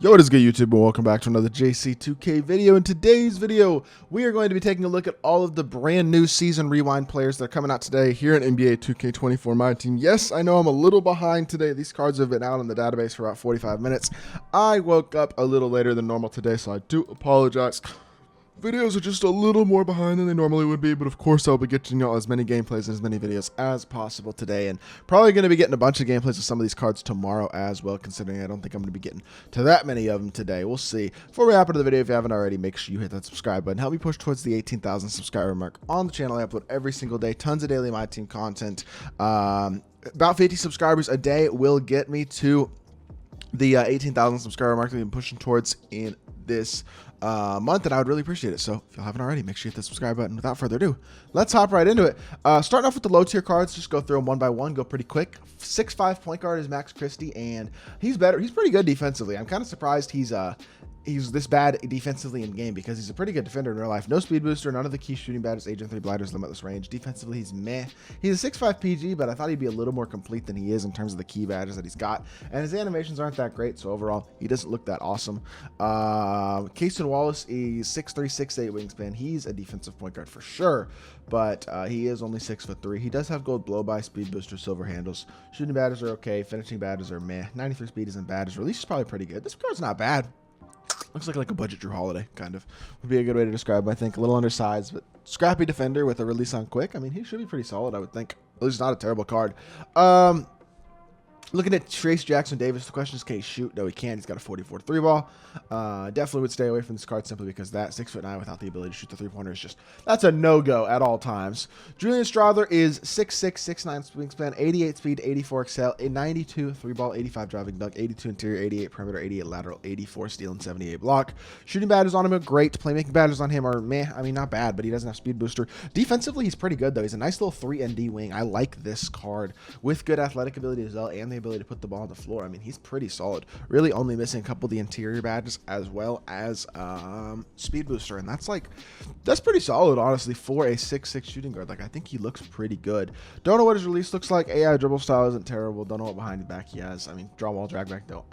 Yo, what is good, YouTube, and welcome back to another JC2K video. In today's video, we are going to be taking a look at all of the brand new season rewind players that are coming out today here in NBA 2K24 MyTEAM. Yes, I know I'm a little behind today. These cards have been out in the database for about 45 minutes. I woke up a little later than normal today, so I do apologize. Videos are just a little more behind than they normally would be, but of course I'll be getting y'all as many gameplays and as many videos as possible today, and probably going to be getting a bunch of gameplays of some of these cards tomorrow as well, considering I don't think I'm going to be getting to that many of them today. We'll see. Before we hop into the video, if you haven't already, make sure you hit that subscribe button. Help me push towards the 18,000 subscriber mark on the channel. I upload every single day, tons of daily MyTEAM content. About 50 subscribers a day will get me to the 18,000 subscriber mark that we've been pushing towards in this month, and I would really appreciate it. So if you haven't already, make sure you hit the subscribe button. Without further ado, let's hop right into it. Starting off with the low tier cards, just go through them one by one, go pretty quick. 6'5" point guard is Max Christie, and he's better. He's pretty good defensively. I'm kind of surprised he's this bad defensively in game, because he's a pretty good defender in real life. No speed booster, none of the key shooting badges, Agent 3 blinders, limitless range. Defensively, he's meh. He's a 6'5" PG, but I thought he'd be a little more complete than he is in terms of the key badges that he's got. And his animations aren't that great, so overall, he doesn't look that awesome. Casey Wallace is 6'3", 6'8" wingspan. He's a defensive point guard for sure, but he is only 6'3". He does have gold blow by, speed booster, silver handles. Shooting badges are okay. Finishing badges are meh. 93 speed isn't bad. His release is probably pretty good. This card's not bad. Looks like a budget Drew Holiday, kind of. Would be a good way to describe him, I think. A little undersized, but scrappy defender with a release on quick. I mean, he should be pretty solid, I would think. At least not a terrible card. Looking at Trace Jackson Davis, the question is, can he shoot? No, he can't. He's got a 44 3-ball. Definitely would stay away from this card simply because that 6'9" without the ability to shoot the three-pointer is just, that's a no-go at all times. Julian Strawther is 6'6", 6'9" wingspan, 88 speed, 84 excel, 92 3-ball, 85 driving dunk, 82 interior, 88 perimeter, 88 lateral, 84 steal, and 78 block. Shooting badges on him are great. Playmaking badges on him are meh. I mean, not bad, but he doesn't have speed booster. Defensively, he's pretty good, though. He's a nice little 3-and-D wing. I like this card with good athletic ability as well, and the ability to put the ball on the floor. I mean, he's pretty solid. Really only missing a couple of the interior badges as well as speed booster, and that's pretty solid, honestly, for a 6'6" shooting guard. Like, I think he looks pretty good. Don't know what his release looks like. AI dribble style isn't terrible. Don't know what behind the back he has. I mean, draw wall, drag back though.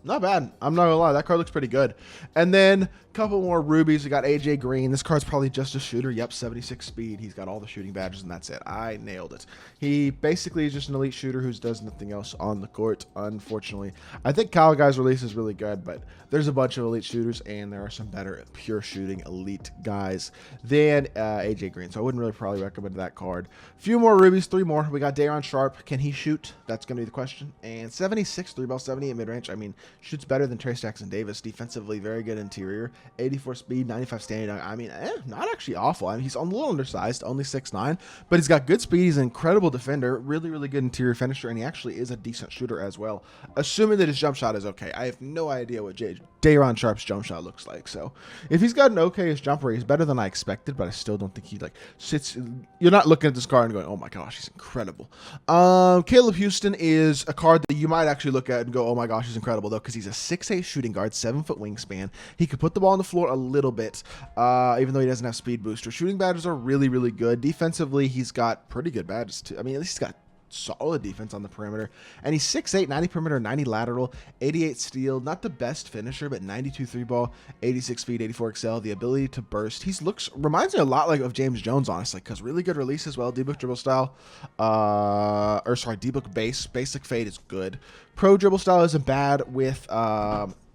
Not bad. I'm not gonna lie, that card looks pretty good. And then a couple more rubies. We got AJ Green. This card's probably just a shooter. Yep, 76 speed. He's got all the shooting badges, and that's it. I nailed it. He basically is just an elite shooter who does nothing else on the court, unfortunately. I think Kyle Guy's release is really good, but there's a bunch of elite shooters, and there are some better pure shooting elite guys than AJ Green, so I wouldn't really probably recommend that card. A few more rubies, 3 more. We got Daron Sharp. Can he shoot? That's going to be the question. And 76 3-ball, 78 mid-range. I mean, shoots better than Trace Jackson Davis. Defensively, very good interior. 84 speed, 95 standing dunk. I mean, not actually awful. I mean, he's a little undersized, only 6'9", but he's got good speed. He's an incredible defender, really, really good interior finisher, and he actually is a decent shooter as well, assuming that his jump shot is okay. I have no idea what Daron Sharp's jump shot looks like, so if he's got an okay-ish jumper, he's better than I expected, but I still don't think he sits. You're not looking at this card and going, oh my gosh, he's incredible. Caleb Houston is a card that you might actually look at and go, oh my gosh, he's incredible, though, because he's a 6'8" shooting guard, 7-foot wingspan. He could put the ball on the floor a little bit, even though he doesn't have speed booster. Shooting badges are really, really good. Defensively, he's got pretty good badges too. I mean, at least he's got solid defense on the perimeter, and he's 6'8", 90 perimeter, 90 lateral, 88 steal. Not the best finisher, but 92 3-ball, 86 speed, 84 excel. The ability to burst. He reminds me a lot of James Jones, honestly, because really good release as well. D-book dribble style, D-book basic fade is good. Pro dribble style isn't bad with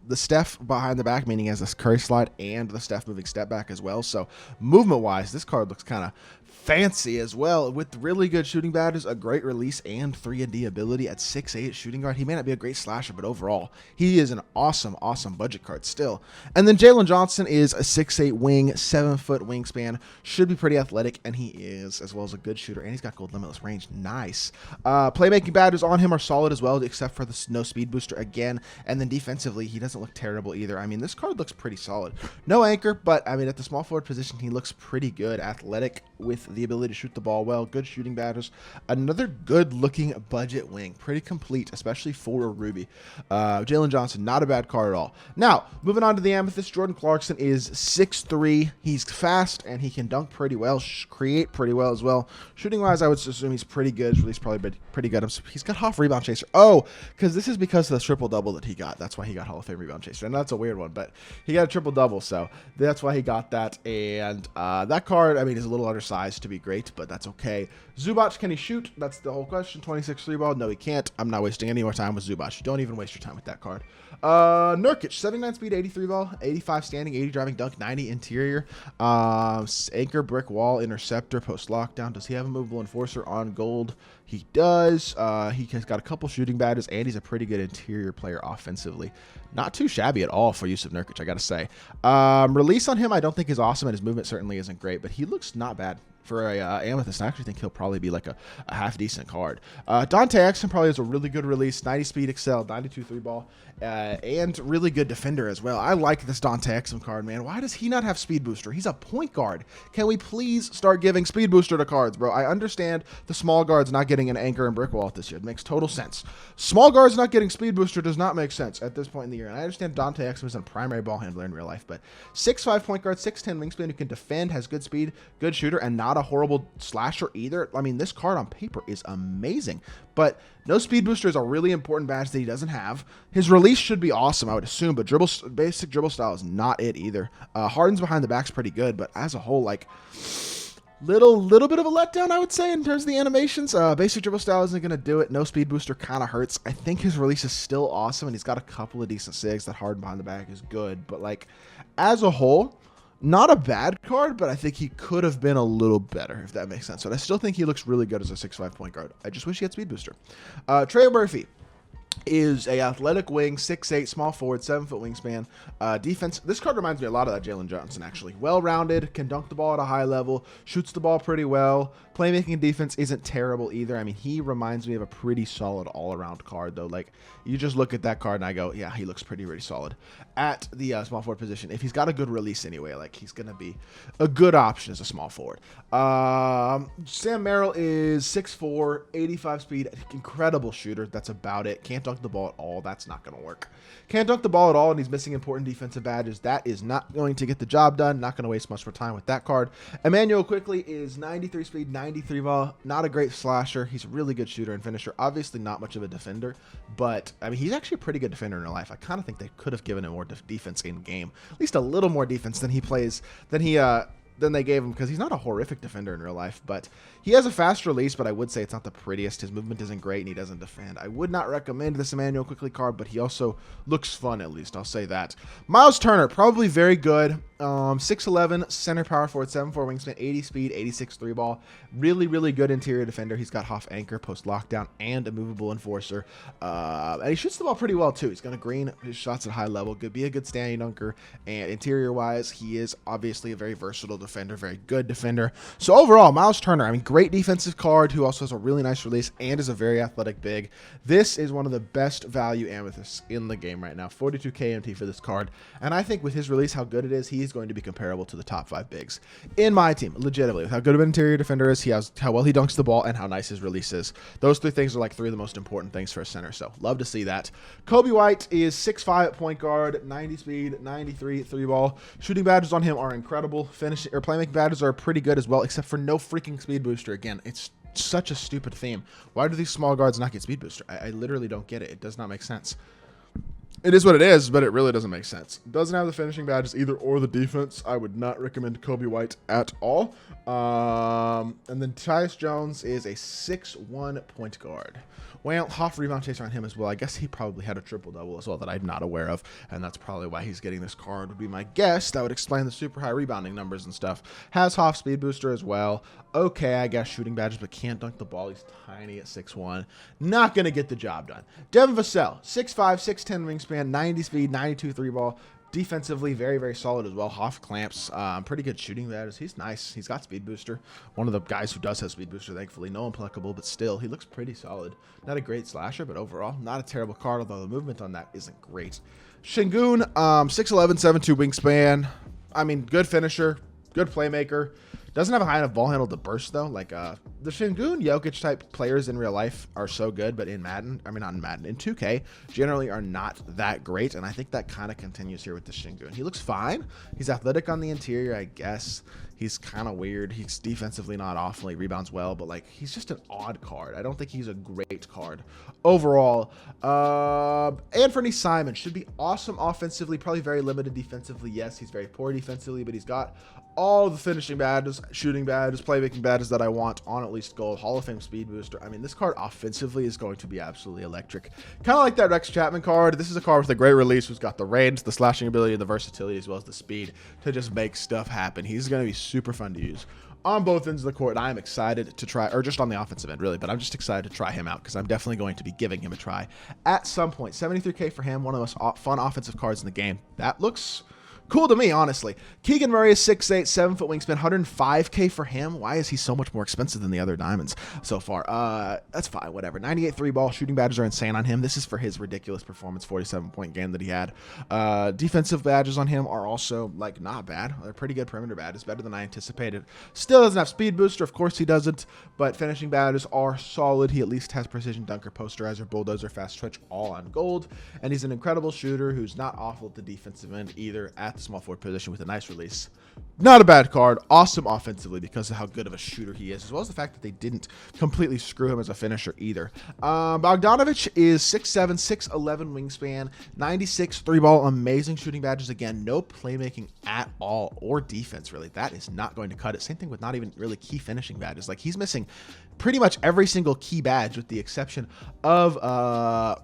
the Steph behind the back, meaning he has this Curry slide and the Steph moving step back as well. So movement-wise, this card looks kind of fancy as well, with really good shooting badges, a great release, and 3-and-D ability at 6'8" shooting guard. He may not be a great slasher, but overall, he is an awesome, awesome budget card still. And then Jalen Johnson is a 6'8" wing, 7-foot wingspan, should be pretty athletic, and he is, as well as a good shooter, and he's got gold limitless range. Nice. Playmaking badges on him are solid as well, except for the no speed booster again, and then defensively, he doesn't look terrible either. I mean, this card looks pretty solid. No anchor, but I mean, at the small forward position, he looks pretty good, athletic with length, the ability to shoot the ball well, good shooting badges. Another good-looking budget wing. Pretty complete, especially for a Ruby. Jalen Johnson, not a bad card at all. Now, moving on to the Amethyst, Jordan Clarkson is 6'3". He's fast, and he can dunk pretty well, create pretty well as well. Shooting-wise, I would assume he's pretty good. His release probably pretty good. He's got Hoff Rebound Chaser. Oh, because this is because of the triple-double that he got. That's why he got Hall of Fame Rebound Chaser. And that's a weird one, but he got a triple-double, so that's why he got that. And that card, I mean, is a little undersized to be great, but that's okay. Zubac, can he shoot? That's the whole question. 26 3-ball. No, he can't. I'm not wasting any more time with Zubac. Don't even waste your time with that card. Nurkic, 79 speed, 83 ball, 85 standing, 80 driving dunk, 90 interior. Anchor, brick wall, interceptor, post lockdown. Does he have a movable enforcer on gold? He does. He has got a couple shooting badges, and he's a pretty good interior player offensively. Not too shabby at all for Yusuf Nurkic, I got to say. Release on him I don't think is awesome, and his movement certainly isn't great, but he looks not bad. For a Amethyst, I actually think he'll probably be like a half-decent card. Dante Exum probably has a really good release, 90 speed excel, 92 3-ball, and really good defender as well. I like this Dante Exum card, man. Why does he not have speed booster? He's a point guard. Can we please start giving speed booster to cards, bro? I understand the small guards not getting an anchor and brick wall this year. It makes total sense. Small guards not getting speed booster does not make sense at this point in the year. And I understand Dante Exum is a primary ball handler in real life, but 6'5" point guard, 6'10" wingspan who can defend, has good speed, good shooter, and not a horrible slasher either. I mean, this card on paper is amazing, but no speed booster is a really important badge that he doesn't have. His release should be awesome, I would assume, but basic dribble style is not it either. Harden's behind the back's pretty good, but as a whole, like, little bit of a letdown, I would say, in terms of the animations. Basic dribble style isn't going to do it. No speed booster kind of hurts. I think his release is still awesome, and he's got a couple of decent sigs. That Harden behind the back is good, but like, as a whole, not a bad card, but I think he could have been a little better, if that makes sense. But I still think he looks really good as a 6'5" point guard. I just wish he had speed booster. Trey Murphy is a athletic wing, 6'8", small forward, 7-foot wingspan. Defense, this card reminds me a lot of that Jalen Johnson, actually. Well-rounded, can dunk the ball at a high level, shoots the ball pretty well. Playmaking defense isn't terrible either. I mean, he reminds me of a pretty solid all-around card, though. Like, you just look at that card and I go, yeah, he looks pretty solid at the small forward position. If he's got a good release anyway, like, he's going to be a good option as a small forward. Sam Merrill is 6'4", 85 speed, incredible shooter. That's about it. Can't dunk the ball at all. That's not going to work. Can't dunk the ball at all, and he's missing important defensive badges. That is not going to get the job done. Not going to waste much more time with that card. Emmanuel Quickly is 93 speed, 93 ball. Not a great slasher. He's a really good shooter and finisher. Obviously not much of a defender, but I mean, he's actually a pretty good defender in real life. I kind of think they could have given him more defense in game. At least a little more defense than he plays, than they gave him, because he's not a horrific defender in real life, but he has a fast release, but I would say it's not the prettiest. His movement isn't great, and he doesn't defend. I would not recommend this Emmanuel Quickly card, but he also looks fun, at least. I'll say that. Miles Turner, probably very good. 6'11", center power forward, 7'4" wingspan, 80 speed, 86 3-ball. Really good interior defender. He's got Hoff anchor, post lockdown, and a movable enforcer. And he shoots the ball pretty well, too. He's going to green his shots at a high level. Could be a good standing dunker. And interior-wise, he is obviously a very versatile defender, very good defender. So overall, Miles Turner, I mean, great defensive card who also has a really nice release and is a very athletic big. This is one of the best value amethysts in the game right now. 42k MT for this card. And I think with his release, how good it is, he's going to be comparable to the top 5 bigs in my team, legitimately. With how good of an interior defender is, how well he dunks the ball, and how nice his release is. Those 3 things are like 3 of the most important things for a center, so love to see that. Kobe White is 6'5" at point guard, 90 speed, 93 3-ball. Shooting badges on him are incredible. Finishing or playmaking badges are pretty good as well, except for no freaking speed booster. Again, it's such a stupid theme. Why do these small guards not get speed booster? I literally don't get it. It does not make sense. It is what it is, but it really doesn't make sense. Doesn't have the finishing badges either or the defense. I would not recommend Kobe White at all. And then Tyus Jones is a 6'1" point guard. Well, Hoff rebound chaser on him as well. I guess he probably had a triple-double as well that I'm not aware of, and that's probably why he's getting this card, would be my guess. That would explain the super high rebounding numbers and stuff. Has Hoff speed booster as well. Okay, I guess shooting badges, but can't dunk the ball. He's tiny at 6'1". Not going to get the job done. Devin Vassell, 6'5", 6'10" wingspan, 90 speed, 92 3-ball. Defensively, very solid as well. Hoff clamps, pretty good shooting badges. He's nice. He's got speed booster. One of the guys who does have speed booster, thankfully. No impeccable, but still, he looks pretty solid. Not a great slasher, but overall, not a terrible card, although the movement on that isn't great. Shingun, 6'11", 7'2" wingspan. I mean, good finisher, good playmaker. Doesn't have a high enough ball handle to burst, though. Like, the Şengün Jokic type players in real life are so good, but in Madden, I mean, not in Madden, in 2K, generally are not that great. And I think that kind of continues here with the Şengün. He looks fine. He's athletic on the interior, I guess. He's kind of weird. He's defensively not awful. He rebounds well, but like he's just an odd card. I don't think he's a great card overall. Anthony Simon should be awesome offensively, probably very limited defensively. Yes, he's very poor defensively, but he's got all the finishing badges, shooting badges, playmaking badges that I want on at least gold. Hall of Fame speed booster. I mean, this card offensively is going to be absolutely electric. Kind of like that Rex Chapman card. This is a card with a great release who's got the range, the slashing ability, and the versatility, as well as the speed to just make stuff happen. He's going to be super fun to use on both ends of the court. I'm excited to try, or just on the offensive end, really, but I'm just excited to try him out because I'm definitely going to be giving him a try at some point. 73K for him, one of the most fun offensive cards in the game. That looks cool to me, honestly. Keegan Murray is 6'8", 7-foot wingspan, 105K for him. Why is he so much more expensive than the other diamonds so far? That's fine, whatever. 98 3-ball shooting badges are insane on him. This is for his ridiculous performance, 47-point game that he had. Defensive badges on him are also, like, not bad. They're pretty good perimeter badges, better than I anticipated. Still doesn't have speed booster, of course he doesn't, but finishing badges are solid. He at least has precision dunker, posterizer, bulldozer, fast twitch, all on gold, and he's an incredible shooter who's not awful at the defensive end either, at the small forward position with a nice release. Not a bad card. Awesome offensively because of how good of a shooter he is, as well as the fact that they didn't completely screw him as a finisher either. Bogdanovic is 6'7", 6'11 wingspan, 96 3-ball, amazing shooting badges. Again, no playmaking at all or defense, really. That is not going to cut it. Same thing with not even really key finishing badges. Like, he's missing pretty much every single key badge with the exception of the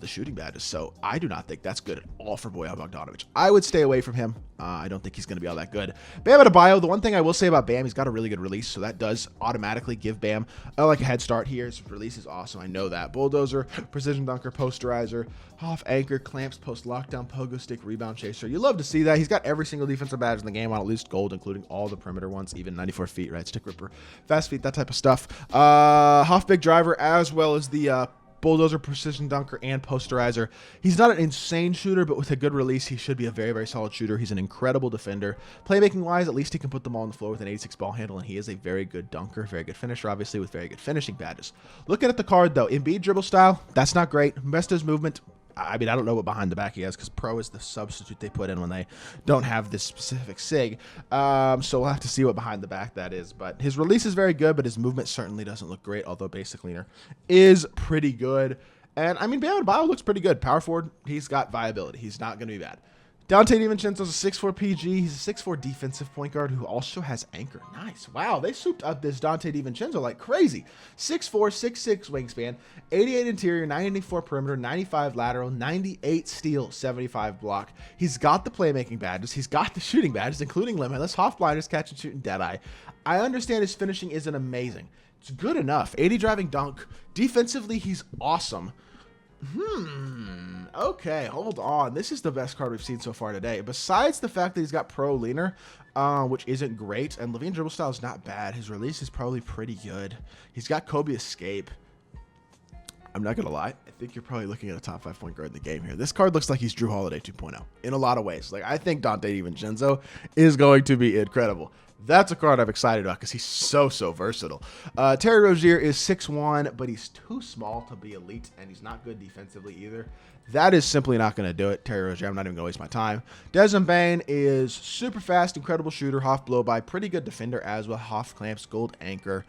shooting badges. So I do not think that's good at all for Bojan Bogdanovic. I would stay away from him. I don't think he's going to be all that good. Bam Adebayo, the one thing I will say about Bam, he's got a really good release, so that does automatically give Bam like a head start here. His release is awesome. I know that. Bulldozer, precision dunker, posterizer, off anchor, clamps, post lockdown, pogo stick, rebound chaser. You love to see that. He's got every single defensive badge in the game on at least gold, including all the perimeter ones, even 94 feet, right? Stick ripper, fast feet, that type of stuff. Huff big driver, as well as the bulldozer, precision dunker, and posterizer. He's not an insane shooter, but with a good release, he should be a very, very solid shooter. He's an incredible defender. Playmaking-wise, at least he can put them all on the floor with an 86 ball handle, and he is a very good dunker, very good finisher, obviously, with very good finishing badges. Looking at the card, though, Embiid dribble style, that's not great. Best is movement. I mean, I don't know what behind the back he has because pro is the substitute they put in when they don't have this specific SIG. So we'll have to see what behind the back that is. But his release is very good, but his movement certainly doesn't look great, although basic cleaner is pretty good. And, I mean, Bam Adebayo looks pretty good. Power forward, he's got viability. He's not going to be bad. Dante DiVincenzo's a 6'4 PG. He's a 6'4 defensive point guard who also has anchor. Nice. Wow, they souped up this Dante DiVincenzo like crazy. 6'4", 6'6 wingspan, 88 interior, 94 perimeter, 95 lateral, 98 steal, 75 block. He's got the playmaking badges. He's got the shooting badges, including limitless, half blinders, catch and shoot, and deadeye. I understand his finishing isn't amazing. It's good enough. 80 driving dunk. Defensively, he's awesome. Okay, hold on. This is the best card we've seen so far today. Besides the fact that he's got pro leaner, which isn't great, and Levine dribble style is not bad. His release is probably pretty good. He's got Kobe escape. I'm not going to lie. I think you're probably looking at a top 5 point guard in the game here. This card looks like he's Drew Holiday 2.0 in a lot of ways. Like, I think Dante DiVincenzo is going to be incredible. That's a card I'm excited about because he's so versatile. Terry Rozier is 6'1", but he's too small to be elite, and he's not good defensively either. That is simply not going to do it. Terry Rozier, I'm not even going to waste my time. Desmond Bane is super fast, incredible shooter, Hoff blow by, pretty good defender as well. Hoff clamps, gold anchor.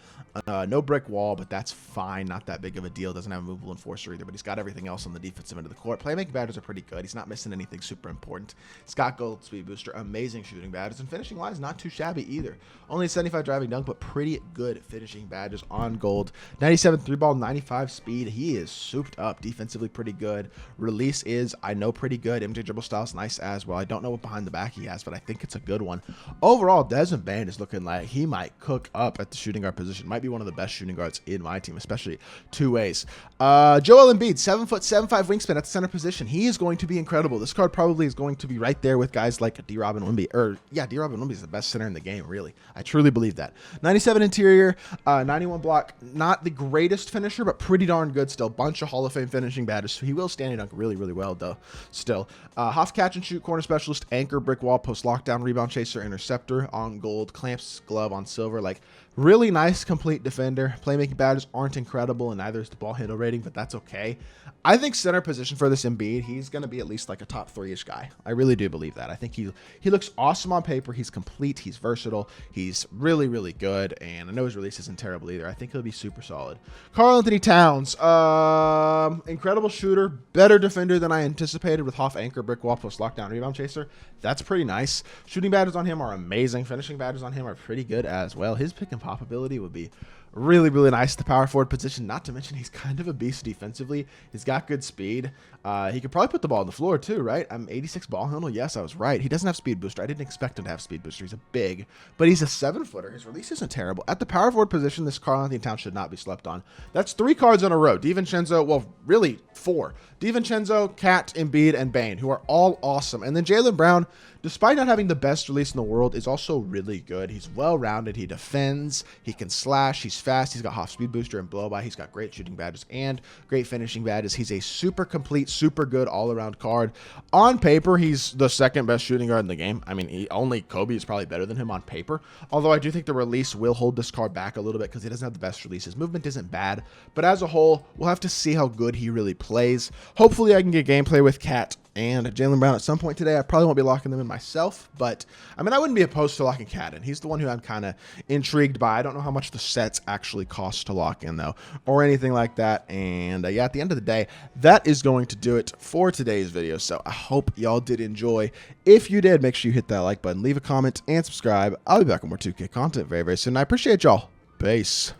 No brick wall, but that's fine. Not that big of a deal. Doesn't have a movable enforcer either, but he's got everything else on the defensive end of the court. Playmaking badges are pretty good. He's not missing anything super important. Scott Gold speed booster, amazing shooting badges, and finishing wise, not too shabby either. Only 75 driving dunk, but pretty good finishing badges on gold. 97 3-ball, 95 speed. He is souped up. Defensively pretty good. Release is, I know, pretty good. MJ dribble style is nice as well. I don't know what behind the back he has, but I think it's a good one. Overall, Desmond Bane is looking like he might cook up at the shooting guard position. Might be one of the best shooting guards in my team, especially two ways. Joel Embiid, 7'7", 5 wingspan at the center position. He is going to be incredible. This card probably is going to be right there with guys like D-Rob and Wemby. D-Rob and Wemby is the best center in the game, really. I truly believe that. 97 interior, 91 block. Not the greatest finisher, but pretty darn good still. Bunch of Hall of Fame finishing badges, so he will stand and dunk really, really well, though. Still, Hoff catch and shoot, corner specialist, anchor, brick wall, post lockdown, rebound chaser, interceptor on gold, clamps, glove on silver. Like, really nice, complete defender. Playmaking badges aren't incredible, and neither is the ball handle rating, but that's okay. I think center position for this Embiid, he's going to be at least like a top 3-ish guy. I really do believe that. I think he looks awesome on paper. He's complete. He's versatile. He's really, really good. And I know his release isn't terrible either. I think he'll be super solid. Karl-Anthony Towns, incredible shooter, better defender than I anticipated with Hoff anchor, brick wall, post lockdown, rebound chaser. That's pretty nice. Shooting badges on him are amazing. Finishing badges on him are pretty good as well. His pick and pop ability would be really, really nice. The power forward position, not to mention he's kind of a beast defensively. He's got good speed. He could probably put the ball on the floor too, right? I'm 86 ball handle. Yes, I was right. He doesn't have speed booster. I didn't expect him to have speed booster. He's a big, but he's a 7-footer. His release isn't terrible. At the power forward position, this Karl-Anthony Towns should not be slept on. That's 3 cards in a row. DiVincenzo, well, really 4. DiVincenzo, Cat, Embiid, and Bane, who are all awesome. And then Jaylen Brown, despite not having the best release in the world, is also really good. He's well-rounded. He defends. He can slash. He's fast. He's got Hoff speed booster and blow by. He's got great shooting badges and great finishing badges. He's a super complete, super good all-around card. On paper, he's the second best shooting guard in the game. I mean, only Kobe is probably better than him on paper. Although I do think the release will hold this card back a little bit because he doesn't have the best release. His movement isn't bad, but as a whole, we'll have to see how good he really plays. Hopefully, I can get gameplay with Cat and Jaylen Brown at some point today. I probably won't be locking them in myself, but I mean, I wouldn't be opposed to locking Cat in. He's the one who I'm kind of intrigued by. I don't know how much the sets actually cost to lock in, though, or anything like that. And yeah, at the end of the day, that is going to do it for today's video. So I hope y'all did enjoy. If you did, make sure you hit that like button, leave a comment, and subscribe. I'll be back with more 2K content very, very soon. I appreciate y'all. Peace.